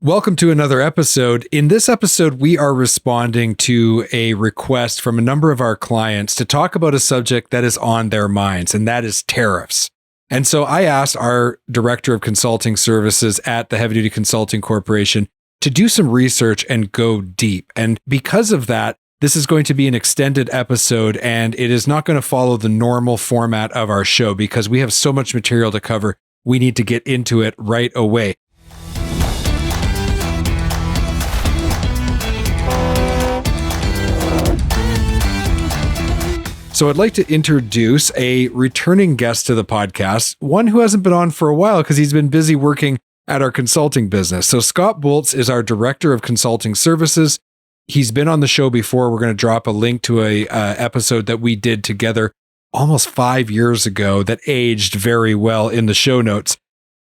Welcome to another episode. In this episode, we are responding to a request from a number of our clients to talk about a subject that is on their minds, and that is tariffs. And so I asked our director of consulting services at the Heavy Duty Consulting Corporation to do some research and go deep. And because of that, this is going to be an extended episode, and it is not going to follow the normal format of our show because we have so much material to cover. We need to get into it right away. So I'd like to introduce a returning guest to the podcast, one who hasn't been on for a while because he's been busy working at our consulting business. So Scott Boltz is our director of consulting services. He's been on the show before. We're going to drop a link to a episode that we did together almost 5 years ago that aged very well in the show notes.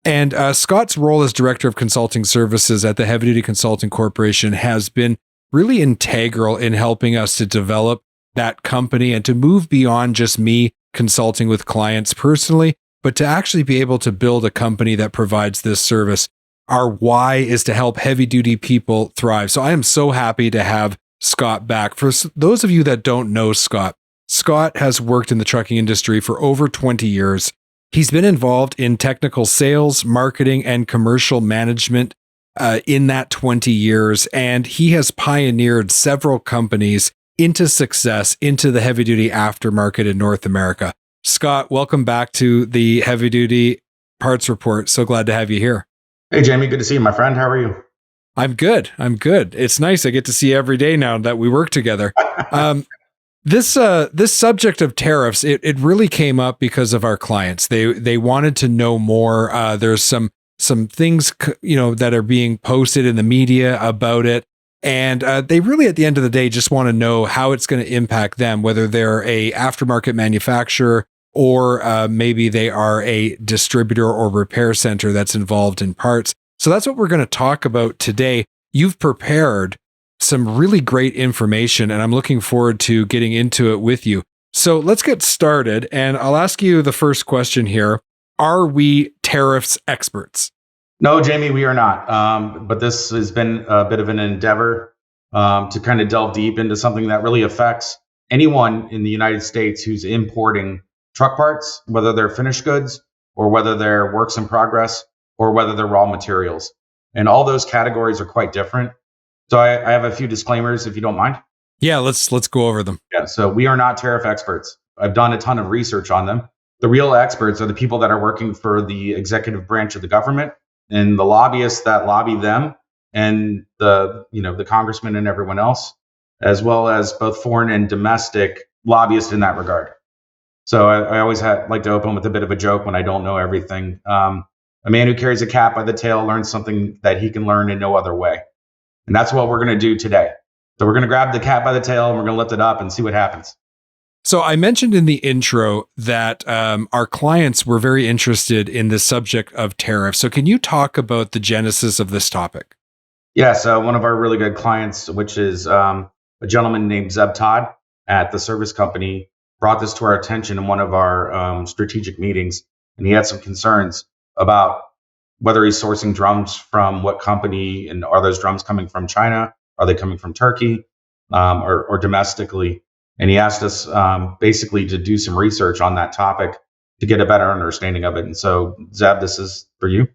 And Scott's role as director of consulting services at the Heavy Duty Consulting Corporation has been really integral in helping us to develop that company and to move beyond just me consulting with clients personally, but to actually be able to build a company that provides this service. Our why is to help heavy duty people thrive. So I am so happy to have Scott back. For those of you that don't know Scott, Scott has worked in the trucking industry for over 20 years. He's been involved in technical sales, marketing, and commercial management in that 20 years, and he has pioneered several companies into success, into the heavy duty aftermarket in North America. Scott, welcome back to the Heavy Duty Parts Report. So glad to have you here. Hey, Jamie, good to see you, my friend. How are you? I'm good. It's nice. I get to see you every day now that we work together. This subject of tariffs, it really came up because of our clients. They wanted to know more. There's some things, that are being posted in the media about it. And they really, at the end of the day, just want to know how it's going to impact them, whether they're a aftermarket manufacturer or maybe they are a distributor or repair center that's involved in parts. So that's what we're going to talk about today. You've prepared some really great information, and I'm looking forward to getting into it with you. So let's get started, and I'll ask you the first question here. Are we tariffs experts? No, Jamie, we are not. But this has been a bit of an endeavor to kind of delve deep into something that really affects anyone in the United States who's importing truck parts, whether they're finished goods or whether they're works in progress or whether they're raw materials. And all those categories are quite different. So I have a few disclaimers, if you don't mind. Yeah, let's go over them. Yeah, so we are not tariff experts. I've done a ton of research on them. The real experts are the people that are working for the executive branch of the government, and the lobbyists that lobby them, and the congressmen and everyone else, as well as both foreign and domestic lobbyists in that regard. So I always like to open with a bit of a joke when I don't know everything. A man who carries a cat by the tail learns something that he can learn in no other way. And that's what we're going to do today. So we're going to grab the cat by the tail and we're going to lift it up and see what happens. So I mentioned in the intro that our clients were very interested in the subject of tariffs. So can you talk about the genesis of this topic? Yeah, so one of our really good clients, which is a gentleman named Zeb Todd at the service company, brought this to our attention in one of our strategic meetings. And he had some concerns about whether he's sourcing drums from what company, and are those drums coming from China? Are they coming from Turkey or domestically? And he asked us basically to do some research on that topic to get a better understanding of it. And so, Zeb, this is for you.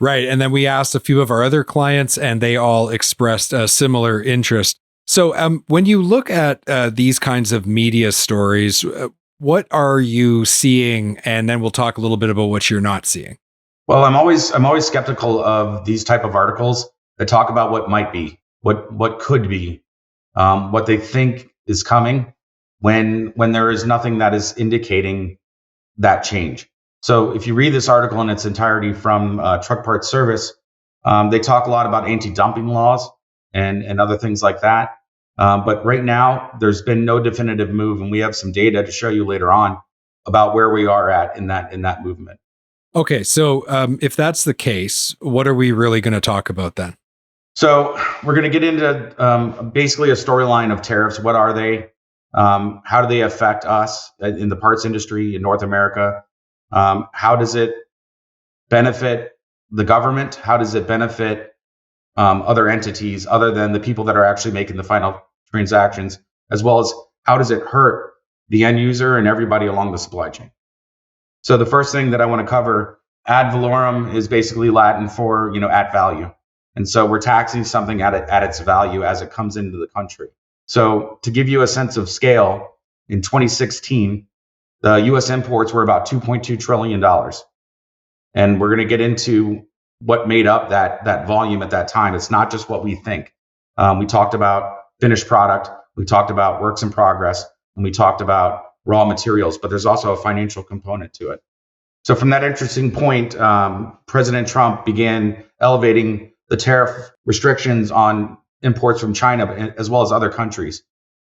Right. And then we asked a few of our other clients, and they all expressed a similar interest. So when you look at these kinds of media stories, what are you seeing? And then we'll talk a little bit about what you're not seeing. Well, I'm always skeptical of these type of articles that talk about what might be, what could be, what they think is coming, when there is nothing that is indicating that change. So if you read this article in its entirety from Truck Parts Service, they talk a lot about anti-dumping laws and other things like that. But right now, there's been no definitive move, and we have some data to show you later on about where we are at in that movement. Okay, so if that's the case, what are we really going to talk about then? So we're going to get into basically a storyline of tariffs. What are they? How do they affect us in the parts industry in North America? How does it benefit the government? How does it benefit other entities other than the people that are actually making the final transactions, as well as how does it hurt the end user and everybody along the supply chain. So the first thing that I want to cover, ad valorem is basically Latin for, at value. And so we're taxing something at its value as it comes into the country. So to give you a sense of scale, in 2016, the US imports were about $2.2 trillion. And we're going to get into what made up that volume at that time. It's not just what we think. We talked about finished product, we talked about works in progress, and we talked about raw materials, but there's also a financial component to it. So from that interesting point, President Trump began elevating the tariff restrictions on imports from China as well as other countries.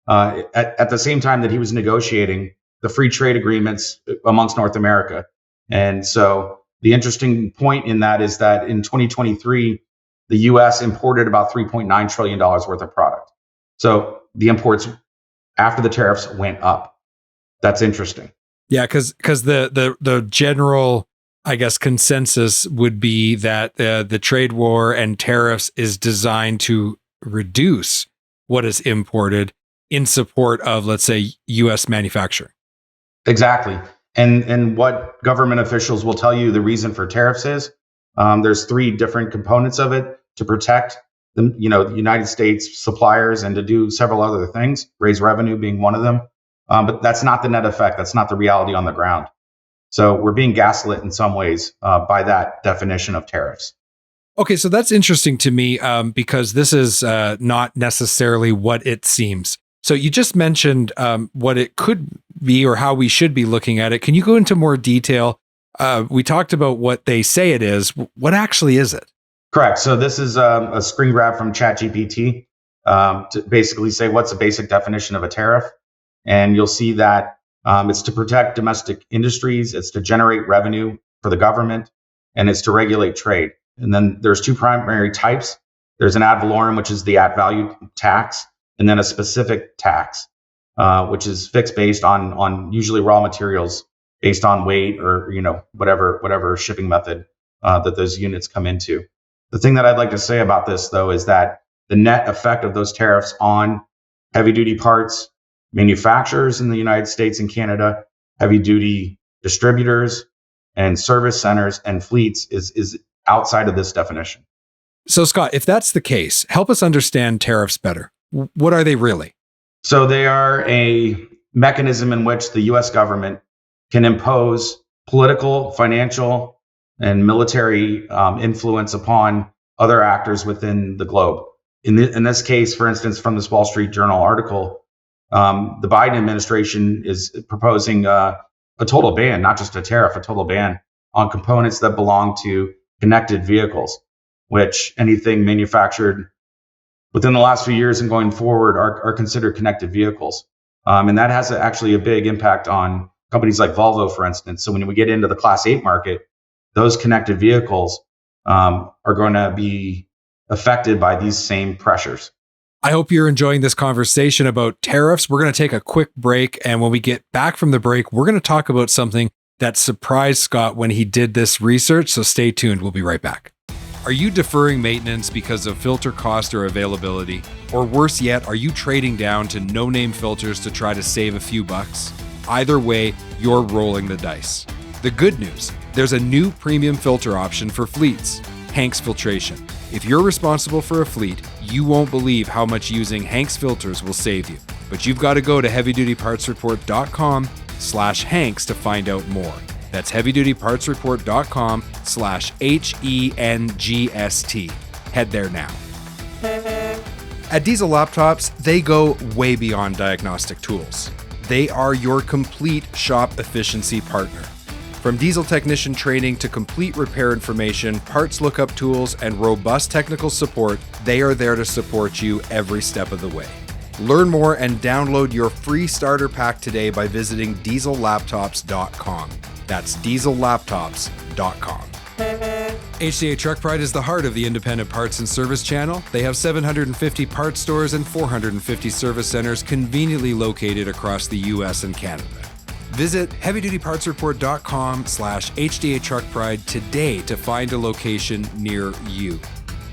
At the same time that he was negotiating the free trade agreements amongst North America. And so the interesting point in that is that in 2023, the US imported about $3.9 trillion worth of product. So the imports after the tariffs went up. That's interesting. Yeah, because the general, I guess, consensus would be that the trade war and tariffs is designed to reduce what is imported in support of, let's say, U.S. manufacturing. Exactly. And what government officials will tell you the reason for tariffs is, there's three different components of it: to protect the United States suppliers and to do several other things, raise revenue being one of them. But that's not the net effect. That's not the reality on the ground. So we're being gaslit in some ways by that definition of tariffs. Okay, so that's interesting to me because this is not necessarily what it seems. So you just mentioned what it could be or how we should be looking at it. Can you go into more detail? We talked about what they say it is. What actually is it? Correct. So this is a screen grab from ChatGPT to basically say what's the basic definition of a tariff. And you'll see that it's to protect domestic industries, it's to generate revenue for the government, and it's to regulate trade. And then there's two primary types. There's an ad valorem, which is the at value tax, and then a specific tax, which is fixed based on usually raw materials based on weight or whatever shipping method that those units come into. The thing that I'd like to say about this, though, is that the net effect of those tariffs on heavy duty parts manufacturers in the United States and Canada, heavy duty distributors and service centers and fleets is outside of this definition. So Scott, if that's the case, help us understand tariffs better. What are they really? So they are a mechanism in which the US government can impose political, financial, and military influence upon other actors within the globe. In this case, for instance, from this Wall Street Journal article, the Biden administration is proposing a total ban, not just a tariff, a total ban on components that belong to connected vehicles, which anything manufactured within the last few years and going forward are considered connected vehicles. And that has actually a big impact on companies like Volvo, for instance. So when we get into the Class 8 market, those connected vehicles are going to be affected by these same pressures. I hope you're enjoying this conversation about tariffs. We're going to take a quick break. And when we get back from the break, we're going to talk about something that surprised Scott when he did this research. So stay tuned. We'll be right back. Are you deferring maintenance because of filter cost or availability? Or worse yet, are you trading down to no-name filters to try to save a few bucks? Either way, you're rolling the dice. The good news, there's a new premium filter option for fleets, Hanks Filtration. If you're responsible for a fleet, you won't believe how much using Hanks filters will save you. But you've got to go to heavydutypartsreport.com/Hanks to find out more. That's heavydutypartsreport.com/HENGST. Head there now. At Diesel Laptops, they go way beyond diagnostic tools. They are your complete shop efficiency partner. From diesel technician training to complete repair information, parts lookup tools, and robust technical support, they are there to support you every step of the way. Learn more and download your free starter pack today by visiting diesellaptops.com. That's diesellaptops.com. HDA Truck Pride is the heart of the independent parts and service channel. They have 750 parts stores and 450 service centers conveniently located across the US and Canada. Visit heavydutypartsreport.com/HDA Truck Pride today to find a location near you.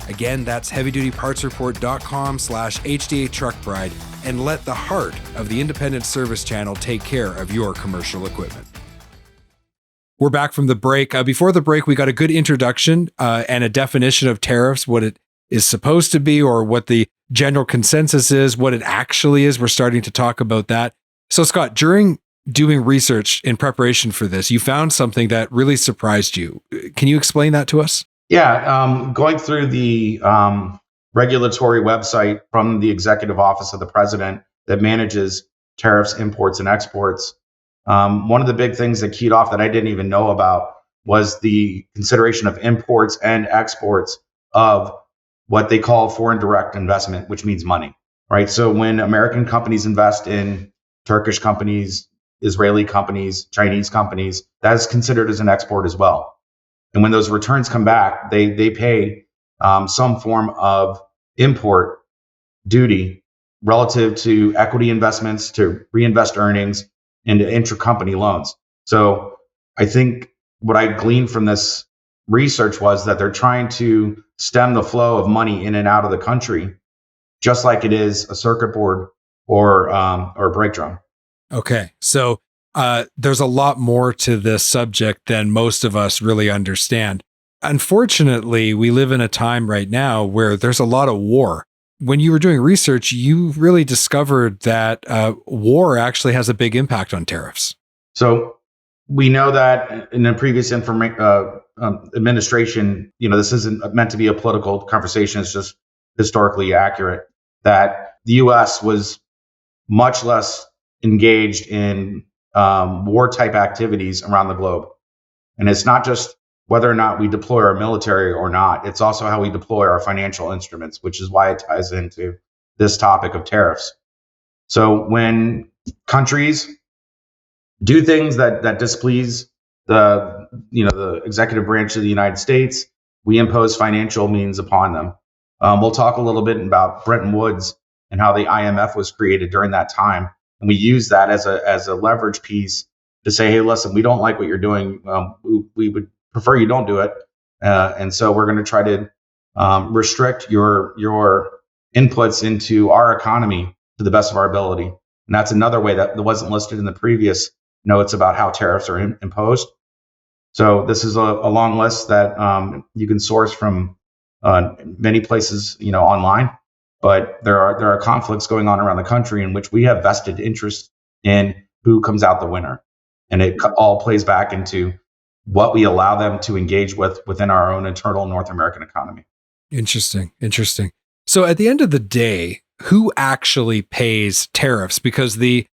Again, that's heavydutypartsreport.com/HDA Truck Bride, and let the heart of the independent service channel take care of your commercial equipment. We're back from the break. Before the break, we got a good introduction and a definition of tariffs, what it is supposed to be, or what the general consensus is, what it actually is. We're starting to talk about that. So, Scott, during doing research in preparation for this, you found something that really surprised you. Can you explain that to us? Yeah, going through the regulatory website from the Executive Office of the President that manages tariffs, imports, and exports, one of the big things that keyed off that I didn't even know about was the consideration of imports and exports of what they call foreign direct investment, which means money, right? So when American companies invest in Turkish companies, Israeli companies, Chinese companies, that is considered as an export as well. And when those returns come back, they pay some form of import duty relative to equity investments, to reinvest earnings, and to intracompany loans. So I think what I gleaned from this research was that they're trying to stem the flow of money in and out of the country, just like it is a circuit board or a brake drum. Okay, so there's a lot more to this subject than most of us really understand. Unfortunately, we live in a time right now where there's a lot of war. When you were doing research, you really discovered that war actually has a big impact on tariffs. So we know that in the previous administration, this isn't meant to be a political conversation. It's just historically accurate that the U.S. was much less engaged in war type activities around the globe. And it's not just whether or not we deploy our military or not. It's also how we deploy our financial instruments, which is why it ties into this topic of tariffs. So when countries do things that displease the executive branch of the United States, we impose financial means upon them. We'll talk a little bit about Bretton Woods and how the IMF was created during that time. And we use that as a leverage piece to say, hey, listen, we don't like what you're doing. We would prefer you don't do it. And so we're going to try to restrict your inputs into our economy to the best of our ability. And that's another way that wasn't listed in the previous notes about how tariffs are imposed. So this is a long list that you can source from many places, online. But there are conflicts going on around the country in which we have vested interest in who comes out the winner. And it all plays back into what we allow them to engage with within our own internal North American economy. Interesting. So at the end of the day, who actually pays tariffs? Because the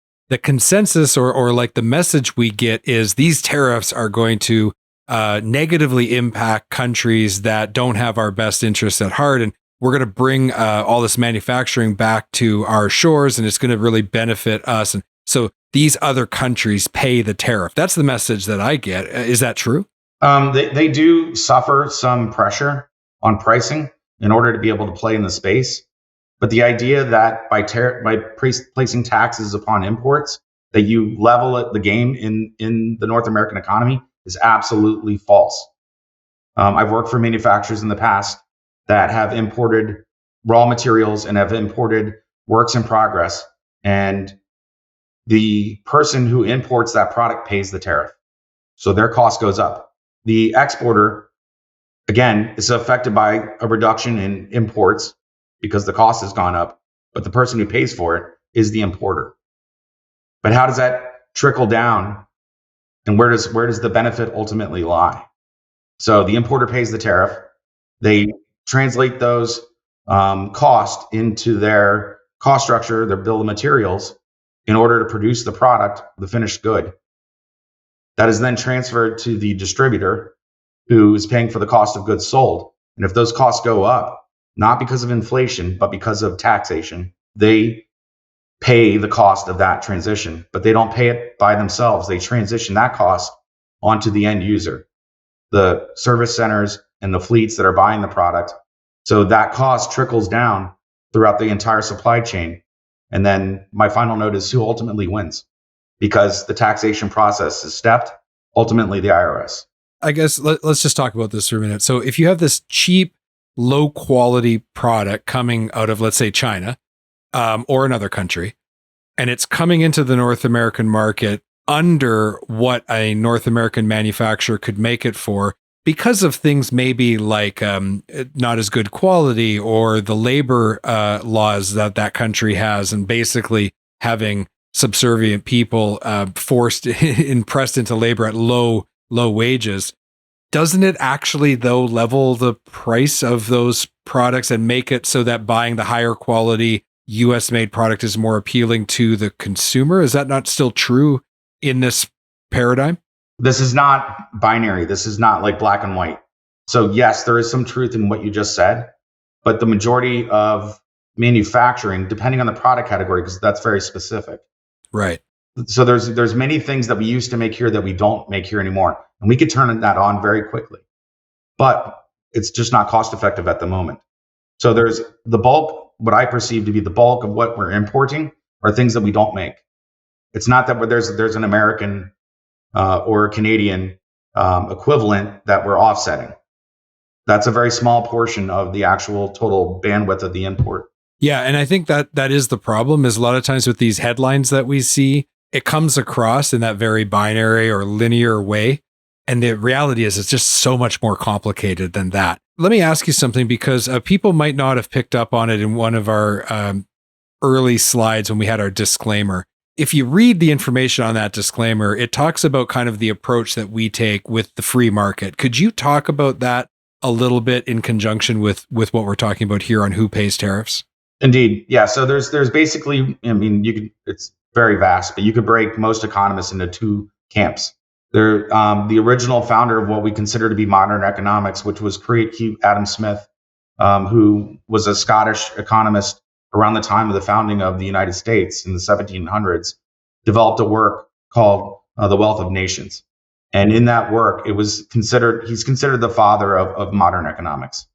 consensus or like the message we get is these tariffs are going to negatively impact countries that don't have our best interests at heart. And we're going to bring all this manufacturing back to our shores, and it's going to really benefit us. And so these other countries pay the tariff. That's the message that I get. Is that true? They do suffer some pressure on pricing in order to be able to play in the space. But the idea that by placing taxes upon imports, that you level the game in the North American economy is absolutely false. I've worked for manufacturers in the past that have imported raw materials and have imported works in progress. And the person who imports that product pays the tariff. So their cost goes up. The exporter, again, is affected by a reduction in imports because the cost has gone up, but the person who pays for it is the importer. But how does that trickle down, and where does the benefit ultimately lie? So the importer pays the tariff. They translate those costs into their cost structure, their bill of materials, in order to produce the product, the finished good. That is then transferred to the distributor, who is paying for the cost of goods sold. And if those costs go up, not because of inflation, but because of taxation, they pay the cost of that transition, but they don't pay it by themselves. They transition that cost onto the end user, the service centers and the fleets that are buying the product. So that cost trickles down throughout the entire supply chain. And then my final note is who ultimately wins, because the taxation process is stepped, ultimately the IRS. I guess let's just talk about this for a minute. So if you have this cheap low quality product coming out of, let's say, China or another country, and it's coming into the North American market under what a North American manufacturer could make it for, because of things maybe like not as good quality or the labor laws that country has, and basically having subservient people forced and pressed into labor at low wages. Doesn't it actually, though, level the price of those products and make it so that buying the higher quality US made product is more appealing to the consumer? Is that not still true in this paradigm? This is not binary. This is not like black and white. So yes, there is some truth in what you just said, but the majority of manufacturing, depending on the product category, because that's very specific. Right. So there's many things that we used to make here that we don't make here anymore. And we could turn that on very quickly. But it's just not cost effective at the moment. So there's the bulk, what I perceive to be the bulk of what we're importing are things that we don't make. It's not that there's an American or a Canadian equivalent that we're offsetting. That's a very small portion of the actual total bandwidth of the import. Yeah, and I think that is the problem, is a lot of times with these headlines that we see, it comes across in that very binary or linear way. And the reality is it's just so much more complicated than that. Let me ask you something, because people might not have picked up on it in one of our early slides when we had our disclaimer. If you read the information on that disclaimer, it talks about kind of the approach that we take with the free market. Could you talk about that a little bit in conjunction with what we're talking about here on who pays tariffs? Indeed. Yeah. So there's basically, I mean, it's very vast, but you could break most economists into two camps. They're the original founder of what we consider to be modern economics, which was Adam Smith, who was a Scottish economist around the time of the founding of the United States in the 1700s, developed a work called The Wealth of Nations. And in that work, he's considered the father of modern economics.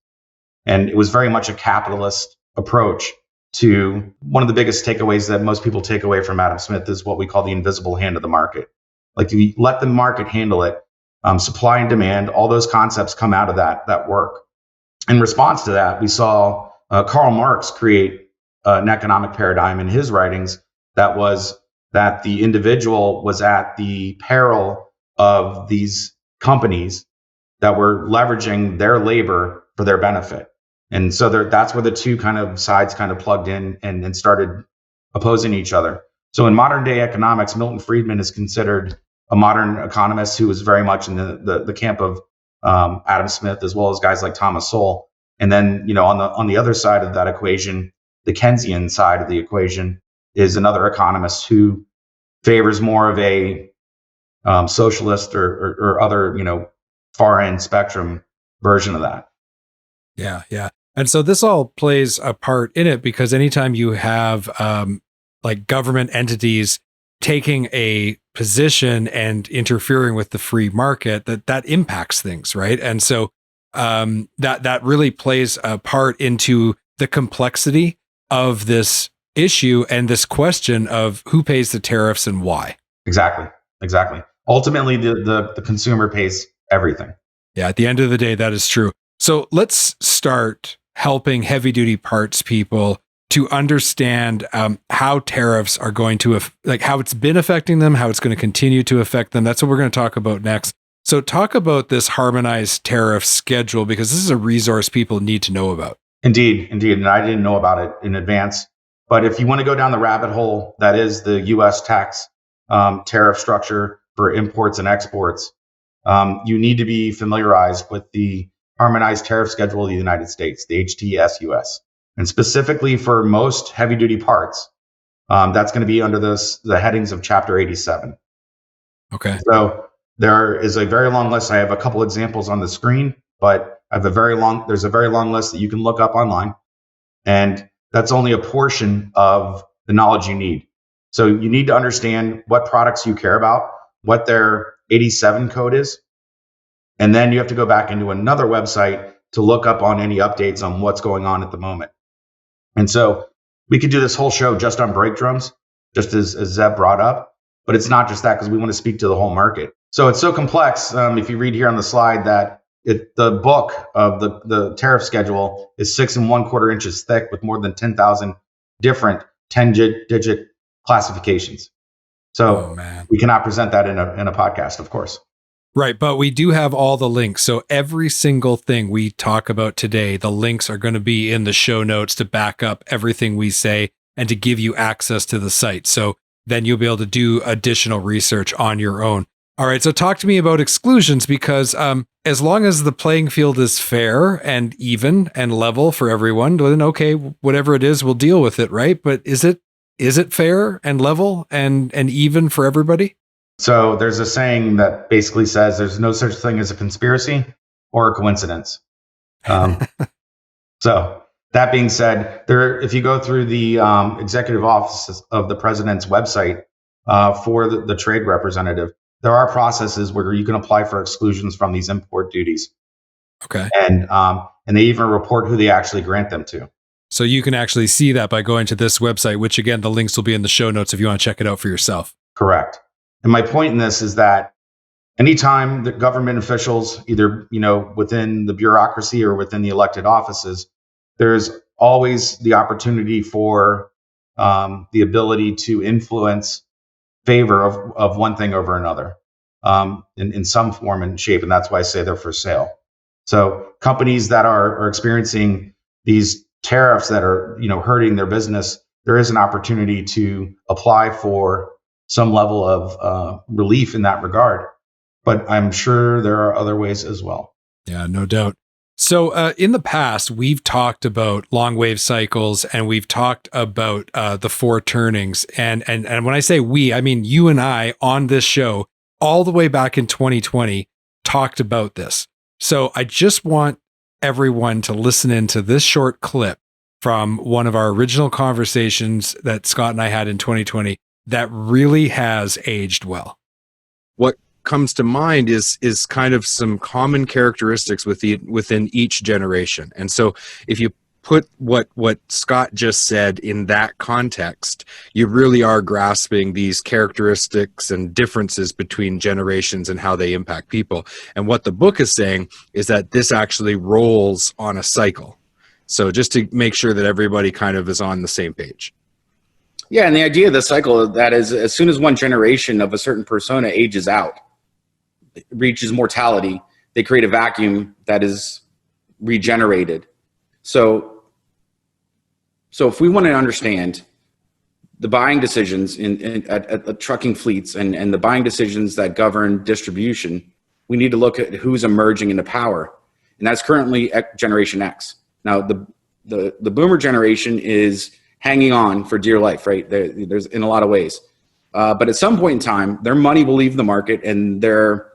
And it was very much a capitalist approach to one of the biggest takeaways that most people take away from Adam Smith is what we call the invisible hand of the market. Like, if you let the market handle it, supply and demand, all those concepts come out of that work. In response to that, we saw Karl Marx create an economic paradigm in his writings that was that the individual was at the peril of these companies that were leveraging their labor for their benefit. And so that's where the two kind of sides kind of plugged in and started opposing each other. So in modern day economics, Milton Friedman is considered a modern economist who was very much in the camp of Adam Smith, as well as guys like Thomas Sowell. And then, on the other side of that equation, the Keynesian side of the equation, is another economist who favors more of a socialist or other, far end spectrum version of that. Yeah, yeah. And so this all plays a part in it, because anytime you have like government entities taking a position and interfering with the free market, that impacts things, right? And so that really plays a part into the complexity of this issue and this question of who pays the tariffs and why. Exactly. Ultimately, the consumer pays everything. Yeah, at the end of the day, that is true. So let's start helping heavy duty parts people to understand how tariffs are going to, how it's been affecting them, how it's going to continue to affect them. That's what we're going to talk about next. So talk about this harmonized tariff schedule, because this is a resource people need to know about. Indeed. And I didn't know about it in advance. But if you want to go down the rabbit hole, that is the U.S. tax tariff structure for imports and exports, you need to be familiarized with the Harmonized Tariff Schedule of the United States, the HTSUS. And specifically for most heavy-duty parts, that's going to be under the headings of Chapter 87. Okay. So there is a very long list. I have a couple examples on the screen, but there's a very long list that you can look up online. And that's only a portion of the knowledge you need. So you need to understand what products you care about, what their 87 code is. And then you have to go back into another website to look up on any updates on what's going on at the moment. And so we could do this whole show just on brake drums, just as Zeb brought up. But it's not just that, because we want to speak to the whole market. So it's so complex. If you read here on the slide that The book of the tariff schedule is 6 1/4 inches thick with more than 10,000 different 10-digit classifications. Oh, So man. we cannot present that in a podcast, of course. Right, but we do have all the links. So every single thing we talk about today, the links are going to be in the show notes to back up everything we say and to give you access to the site. So then you'll be able to do additional research on your own. All right, so talk to me about exclusions, because as long as the playing field is fair and even and level for everyone, then okay, whatever it is, we'll deal with it, right? But is it fair and level and even for everybody? So there's a saying that basically says there's no such thing as a conspiracy or a coincidence. So that being said, if you go through the executive office of the president's website for the trade representative, there are processes where you can apply for exclusions from these import duties. Okay. And they even report who they actually grant them to. So you can actually see that by going to this website, which again, the links will be in the show notes if you want to check it out for yourself. Correct. And my point in this is that anytime that government officials, either within the bureaucracy or within the elected offices, there's always the opportunity for the ability to influence favor of one thing over another in some form and shape. And that's why I say they're for sale. So companies that are experiencing these tariffs that are hurting their business, there is an opportunity to apply for some level of relief in that regard. But I'm sure there are other ways as well. Yeah, no doubt. So in the past, we've talked about long wave cycles and we've talked about the four turnings. And when I say we, I mean you and I on this show all the way back in 2020 talked about this. So I just want everyone to listen into this short clip from one of our original conversations that Scott and I had in 2020 that really has aged well. What comes to mind is kind of some common characteristics within each generation. And so if you put what Scott just said in that context, you really are grasping these characteristics and differences between generations and how they impact people. And what the book is saying is that this actually rolls on a cycle. So just to make sure that everybody kind of is on the same page. Yeah, and the idea of the cycle, that is, as soon as one generation of a certain persona ages out, reaches mortality, they create a vacuum that is regenerated. So if we want to understand the buying decisions at the trucking fleets and the buying decisions that govern distribution, we need to look at who's emerging into power. And that's currently Generation X. Now, the boomer generation is hanging on for dear life, right? There's in a lot of ways. But at some point in time, their money will leave the market and their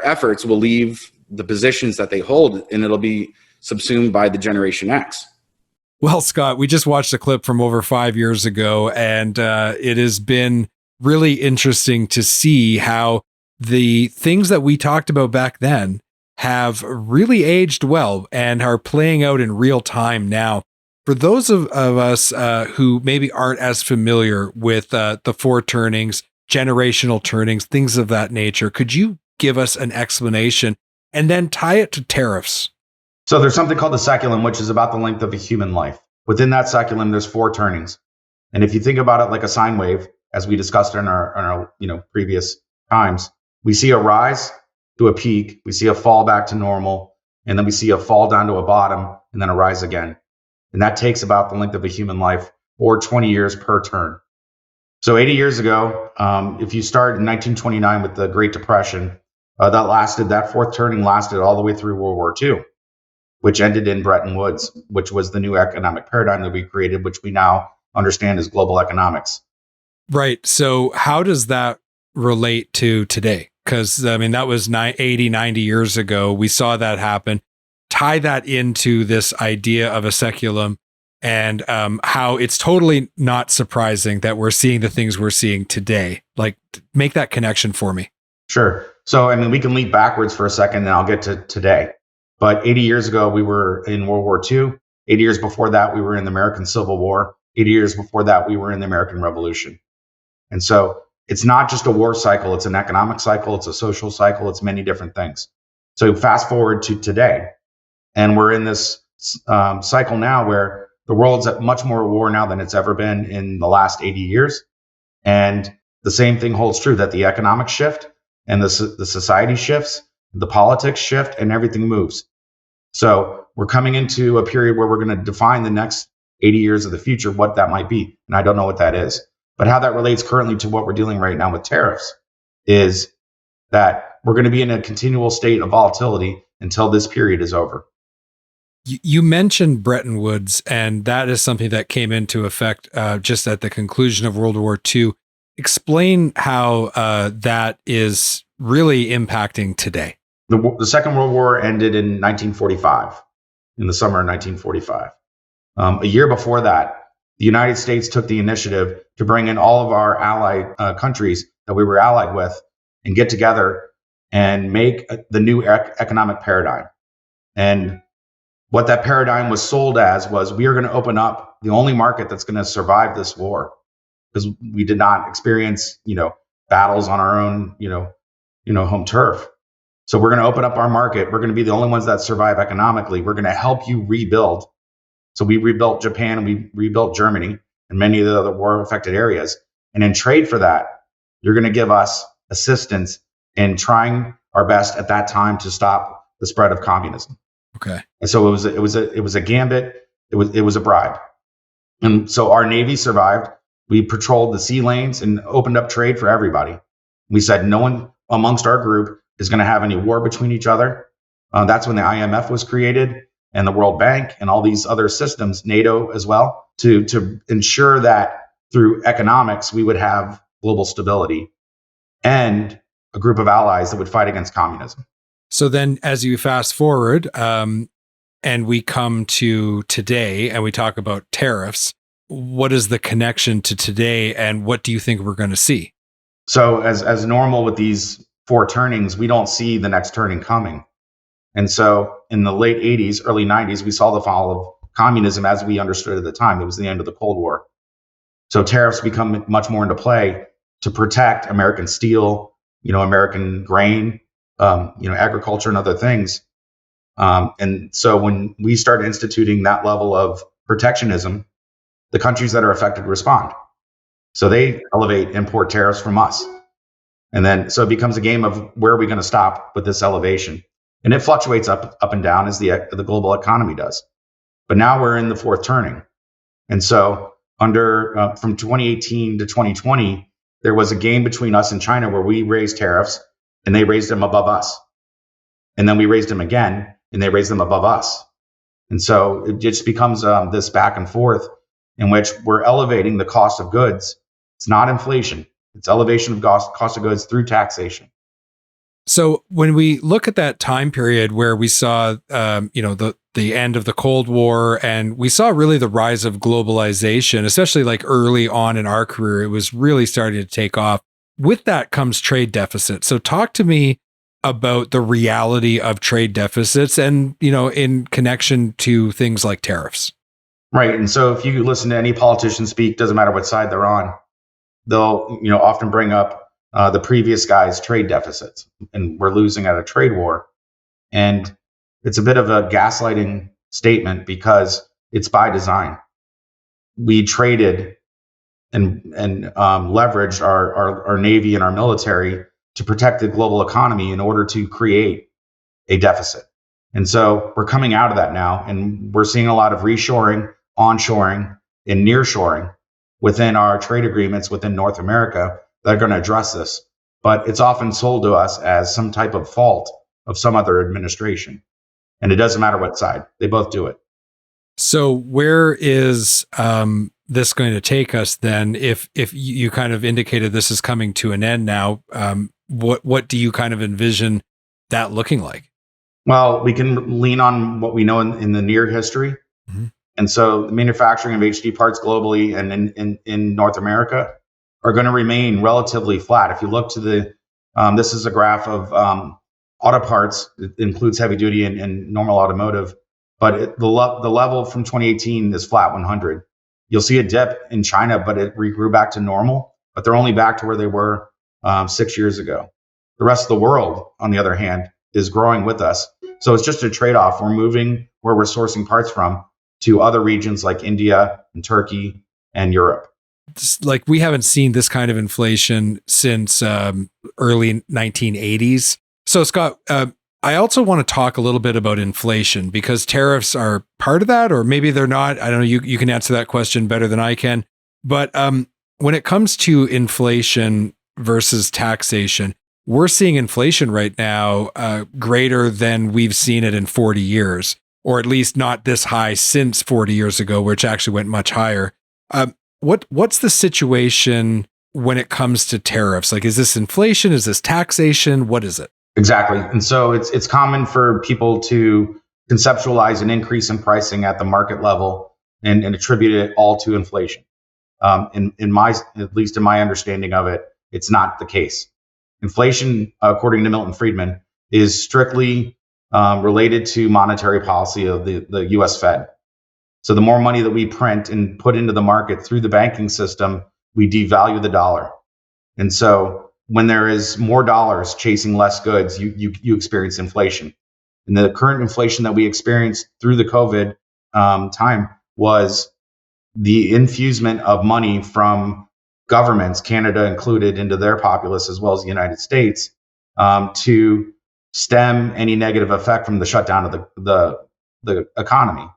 efforts will leave the positions that they hold, and it'll be subsumed by the Generation X. Well, Scott, we just watched a clip from over 5 years ago, and it has been really interesting to see how the things that we talked about back then have really aged well and are playing out in real time now. For those of us who maybe aren't as familiar with the four turnings, generational turnings, things of that nature, could you give us an explanation and then tie it to tariffs? So there's something called the saculum, which is about the length of a human life. Within that saculum, there's four turnings. And if you think about it like a sine wave, as we discussed in our previous times, we see a rise to a peak, we see a fall back to normal, and then we see a fall down to a bottom, and then a rise again. And that takes about the length of a human life, or 20 years per turn. So 80 years ago, if you start in 1929 with the Great Depression, that fourth turning lasted all the way through World War II, which ended in Bretton Woods, which was the new economic paradigm that we created, which we now understand as global economics. Right. So how does that relate to today? Because, I mean, that was 80, 90 years ago. We saw that happen. Tie that into this idea of a saculum and how it's totally not surprising that we're seeing the things we're seeing today. Like, make that connection for me. Sure. So, I mean, we can leap backwards for a second and I'll get to today. But 80 years ago, we were in World War II. 80 years before that, we were in the American Civil War. 80 years before that, we were in the American Revolution. And so it's not just a war cycle. It's an economic cycle. It's a social cycle. It's many different things. So fast forward to today, and we're in this cycle now where the world's at much more war now than it's ever been in the last 80 years. And the same thing holds true, that the economic shift and the society shifts, the politics shift, and everything moves. So we're coming into a period where we're going to define the next 80 years of the future, what that might be. And I don't know what that is. But how that relates currently to what we're dealing right now with tariffs is that we're going to be in a continual state of volatility until this period is over. You mentioned Bretton Woods, and that is something that came into effect just at the conclusion of World War II. Explain how that is really impacting today. The Second World War ended in 1945, in the summer of 1945. A year before that, the United States took the initiative to bring in all of our allied countries that we were allied with and get together and make the new economic paradigm. And what that paradigm was sold as was, we are going to open up the only market that's going to survive this war, because we did not experience, battles on our own, home turf. So we're going to open up our market. We're going to be the only ones that survive economically. We're going to help you rebuild. So we rebuilt Japan, we rebuilt Germany and many of the other war-affected areas. And in trade for that, you're going to give us assistance in trying our best at that time to stop the spread of communism. Okay. And so it was a gambit. It was a bribe. And so our Navy survived. We patrolled the sea lanes and opened up trade for everybody. We said no one amongst our group is going to have any war between each other. That's when the IMF was created, and the World Bank and all these other systems, NATO as well, to ensure that through economics, we would have global stability and a group of allies that would fight against communism. So then as you fast forward and we come to today and we talk about tariffs, what is the connection to today and what do you think we're going to see? So as normal with these four turnings, we don't see the next turning coming. And so in the late 80s, early 90s, we saw the fall of communism as we understood at the time. It was the end of the Cold War. So tariffs become much more into play to protect American steel, American grain, agriculture and other things. And so when we start instituting that level of protectionism, the countries that are affected respond. So they elevate import tariffs from us. And then, so it becomes a game of where are we going to stop with this elevation? And it fluctuates up and down as the global economy does. But now we're in the fourth turning. And so from 2018 to 2020, there was a game between us and China where we raised tariffs and they raised them above us. And then we raised them again and they raised them above us. And so it just becomes this back and forth in which we're elevating the cost of goods. It's not inflation. It's elevation of cost of goods through taxation. So when we look at that time period where we saw, the end of the Cold War, and we saw really the rise of globalization, especially like early on in our career, it was really starting to take off. With that comes trade deficits. So talk to me about the reality of trade deficits and, in connection to things like tariffs. Right. And so if you listen to any politician speak, doesn't matter what side they're on, they'll, often bring up the previous guy's trade deficits, and we're losing at a trade war. And it's a bit of a gaslighting statement because it's by design. We traded and leveraged our Navy and our military to protect the global economy in order to create a deficit. And so we're coming out of that now, and we're seeing a lot of reshoring, onshoring, and nearshoring within our trade agreements within North America that are going to address this. But it's often sold to us as some type of fault of some other administration. And it doesn't matter what side, they both do it. So where is this going to take us then? If you kind of indicated this is coming to an end now, what do you kind of envision that looking like? Well, we can lean on what we know in the near history. Mm-hmm. And so the manufacturing of HD parts globally and in North America are going to remain relatively flat. If you look to this is a graph of auto parts. It includes heavy duty and normal automotive, but the level from 2018 is flat 100. You'll see a dip in China, but it regrew back to normal, but they're only back to where they were 6 years ago. The rest of the world, on the other hand, is growing with us. So it's just a trade-off. We're moving where we're sourcing parts from to other regions like India and Turkey and Europe. Like, we haven't seen this kind of inflation since early 1980s. So, Scott, I also want to talk a little bit about inflation, because tariffs are part of that, or maybe they're not. I don't know. You can answer that question better than I can. But when it comes to inflation versus taxation, we're seeing inflation right now greater than we've seen it in 40 years, or at least not this high since 40 years ago, which actually went much higher. What's the situation when it comes to tariffs? Like, is this inflation? Is this taxation? What is it? Exactly. And so it's common for people to conceptualize an increase in pricing at the market level and attribute it all to inflation. In my, at least in my understanding of it, it's not the case. Inflation, according to Milton Friedman, is strictly related to monetary policy of the US Fed. So the more money that we print and put into the market through the banking system, we devalue the dollar. And so when there is more dollars chasing less goods, you experience inflation. And the current inflation that we experienced through the COVID time was the infusement of money from governments, Canada included, into their populace, as well as the United States, to stem any negative effect from the shutdown of the economy.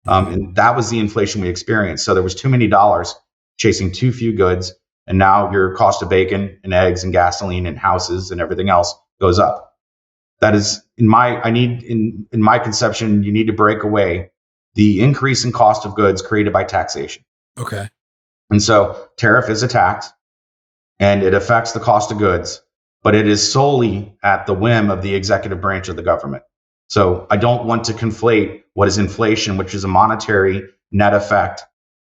And that was the inflation we experienced. So there was too many dollars chasing too few goods. And now your cost of bacon and eggs and gasoline and houses and everything else goes up. That is, in my conception, you need to break away the increase in cost of goods created by taxation. Okay. And so tariff is a tax and it affects the cost of goods, but it is solely at the whim of the executive branch of the government. So I don't want to conflate what is inflation, which is a monetary net effect,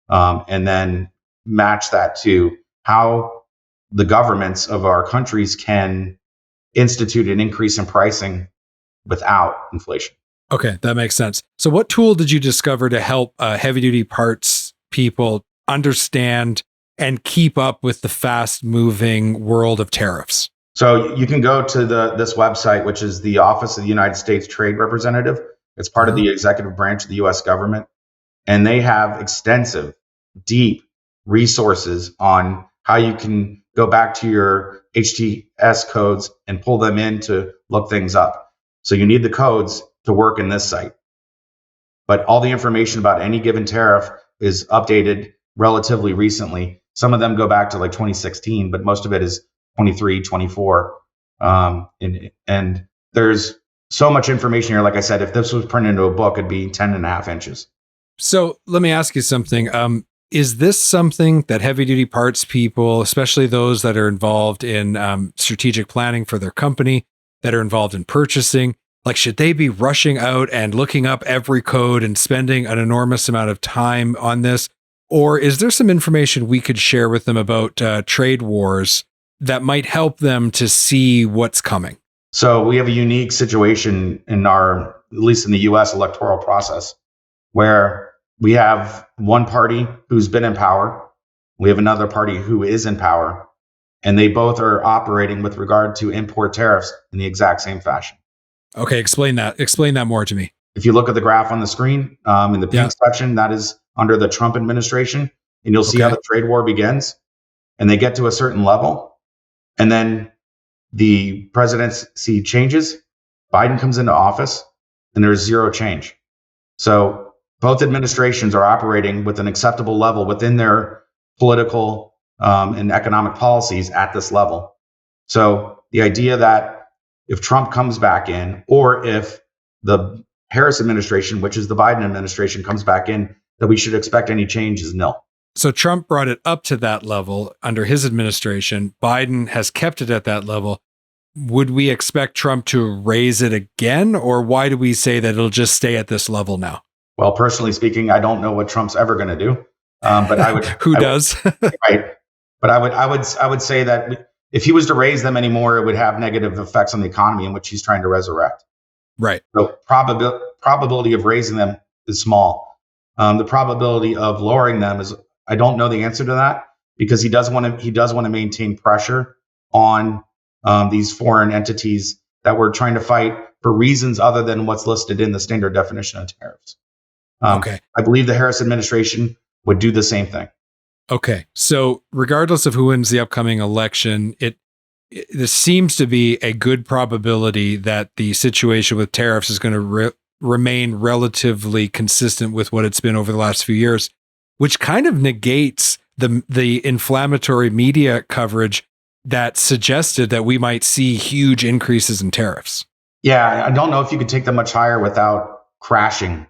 and then match that to how the governments of our countries can institute an increase in pricing without inflation. Okay, that makes sense. So what tool did you discover to help heavy-duty parts people understand and keep up with the fast-moving world of tariffs? So you can go to this website, which is the Office of the United States Trade Representative. It's part of the executive branch of the U.S. government. And they have extensive, deep resources on how you can go back to your HTS codes and pull them in to look things up. So you need the codes to work in this site. But all the information about any given tariff is updated relatively recently. Some of them go back to like 2016, but most of it is 23, 24. And there's so much information here. Like I said, if this was printed into a book, it'd be 10 and a half inches. So let me ask you something. Is this something that heavy duty parts people, especially those that are involved in strategic planning for their company, that are involved in purchasing, like, should they be rushing out and looking up every code and spending an enormous amount of time on this? Or is there some information we could share with them about trade wars that might help them to see what's coming? So we have a unique situation in our, at least in the US electoral process, where we have one party who's been in power. We have another party who is in power, and they both are operating with regard to import tariffs in the exact same fashion. Okay, explain that. Explain that more to me. If you look at the graph on the screen, in the pink section, that is under the Trump administration, and you'll see how the trade war begins, and they get to a certain level, and then the presidency changes, Biden comes into office, and there's zero change. So both administrations are operating with an acceptable level within their political and economic policies at this level. So the idea that if Trump comes back in, or if the Harris administration, which is the Biden administration, comes back in, that we should expect any change is nil. So Trump brought it up to that level under his administration. Biden has kept it at that level. Would we expect Trump to raise it again, or why do we say that it'll just stay at this level now? Well, personally speaking, I don't know what Trump's ever going to do. But I would. Who does? Right. But I would say that if he was to raise them anymore, it would have negative effects on the economy, in which he's trying to resurrect. Right. So probability of raising them is small. The probability of lowering them is, I don't know the answer to that, because he does want to maintain pressure on these foreign entities that we're trying to fight for reasons other than what's listed in the standard definition of tariffs. Okay. I believe the Harris administration would do the same thing. Okay. So regardless of who wins the upcoming election, this seems to be a good probability that the situation with tariffs is going to remain relatively consistent with what it's been over the last few years, which kind of negates the inflammatory media coverage that suggested that we might see huge increases in tariffs. Yeah, I don't know if you could take them much higher without crashing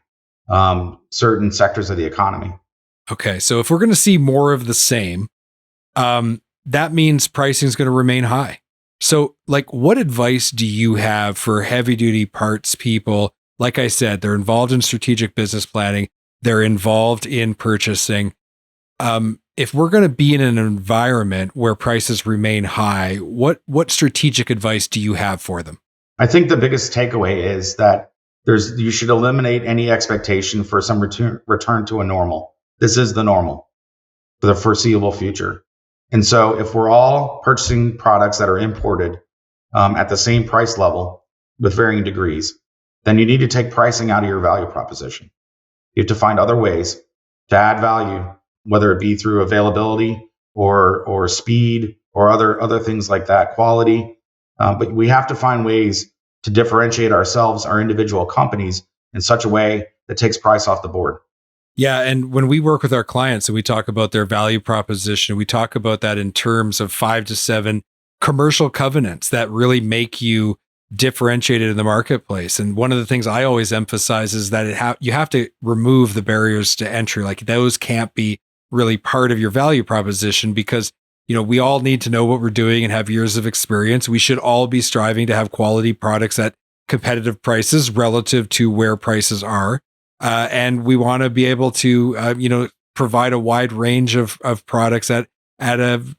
certain sectors of the economy. Okay, so if we're going to see more of the same, that means pricing is going to remain high. So, like, what advice do you have for heavy-duty parts people? Like I said, they're involved in strategic business planning. They're involved in purchasing. If we're going to be in an environment where prices remain high, what strategic advice do you have for them? I think the biggest takeaway is that you should eliminate any expectation for some return to a normal. This is the normal for the foreseeable future. And so if we're all purchasing products that are imported at the same price level with varying degrees, then you need to take pricing out of your value proposition. You have to find other ways to add value, whether it be through availability or speed or other things like that, quality. But we have to find ways to differentiate ourselves, our individual companies, in such a way that takes price off the board. Yeah. And when we work with our clients and we talk about their value proposition, we talk about that in terms of 5 to 7 commercial covenants that really make you differentiated in the marketplace. And one of the things I always emphasize is that you have to remove the barriers to entry. Like, those can't be really part of your value proposition, because we all need to know what we're doing and have years of experience. We should all be striving to have quality products at competitive prices relative to where prices are. And we want to be able to, provide a wide range of products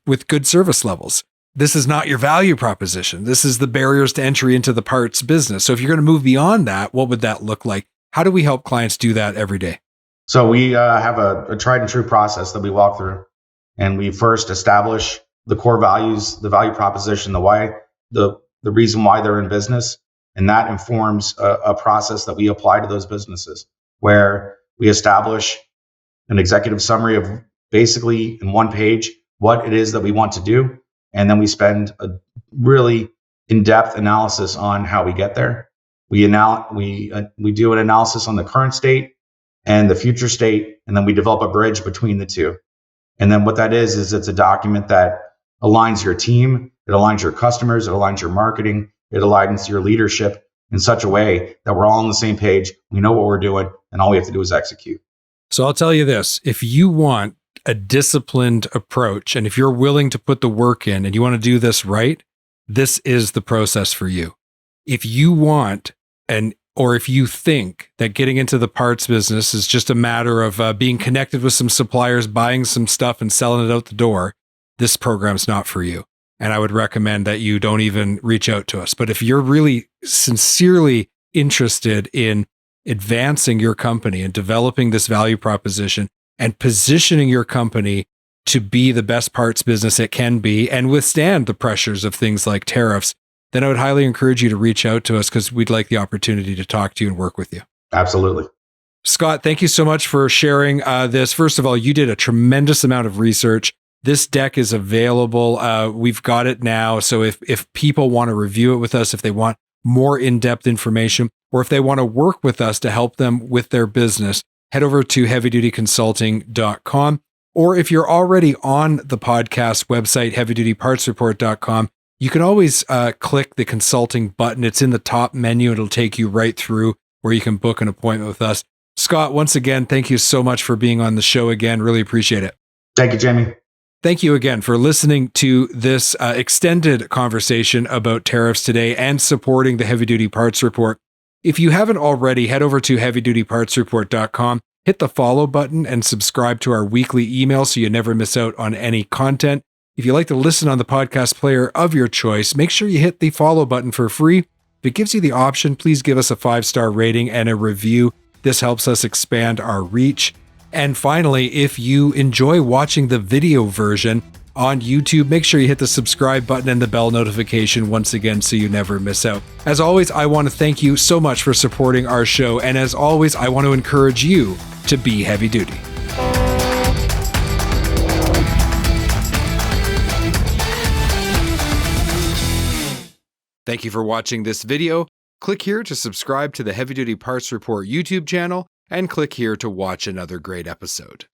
with good service levels. This is not your value proposition. This is the barriers to entry into the parts business. So if you're going to move beyond that, what would that look like? How do we help clients do that every day? So we have a tried and true process that we walk through, and we first establish the core values, the value proposition, the reason why they're in business, and that informs a process that we apply to those businesses, where we establish an executive summary of basically in one page what it is that we want to do, and then we spend a really in-depth analysis on how we get there. We do an analysis on the current state and the future state, and then we develop a bridge between the two. And then what that is it's a document that aligns your team, it aligns your customers, it aligns your marketing, it aligns your leadership in such a way that we're all on the same page. We know what we're doing, and all we have to do is execute. So I'll tell you this, if you want a disciplined approach, and if you're willing to put the work in and you want to do this right, this is the process for you. If you want or if you think that getting into the parts business is just a matter of being connected with some suppliers, buying some stuff and selling it out the door, this program's not for you. And I would recommend that you don't even reach out to us. But if you're really sincerely interested in advancing your company and developing this value proposition and positioning your company to be the best parts business it can be and withstand the pressures of things like tariffs, then I would highly encourage you to reach out to us, because we'd like the opportunity to talk to you and work with you. Absolutely. Scott, thank you so much for sharing this. First of all, you did a tremendous amount of research. This deck is available. We've got it now. So if people want to review it with us, if they want more in-depth information, or if they want to work with us to help them with their business, head over to heavydutyconsulting.com. Or if you're already on the podcast website, heavydutypartsreport.com, you can always click the consulting button. It's in the top menu. It'll take you right through where you can book an appointment with us. Scott, once again, thank you so much for being on the show again. Really appreciate it. Thank you, Jamie. Thank you again for listening to this extended conversation about tariffs today and supporting the Heavy Duty Parts Report. If you haven't already, head over to heavydutypartsreport.com, hit the follow button, and subscribe to our weekly email so you never miss out on any content. If you like to listen on the podcast player of your choice, make sure you hit the follow button for free. If it gives you the option, please give us a 5-star rating and a review. This helps us expand our reach. And finally, if you enjoy watching the video version, on YouTube. Make sure you hit the subscribe button and the bell notification once again so you never miss out. As always, I want to thank you so much for supporting our show. And as always, I want to encourage you to be heavy duty. Thank you for watching this video. Click here to subscribe to the Heavy Duty Parts Report YouTube channel, and click here to watch another great episode.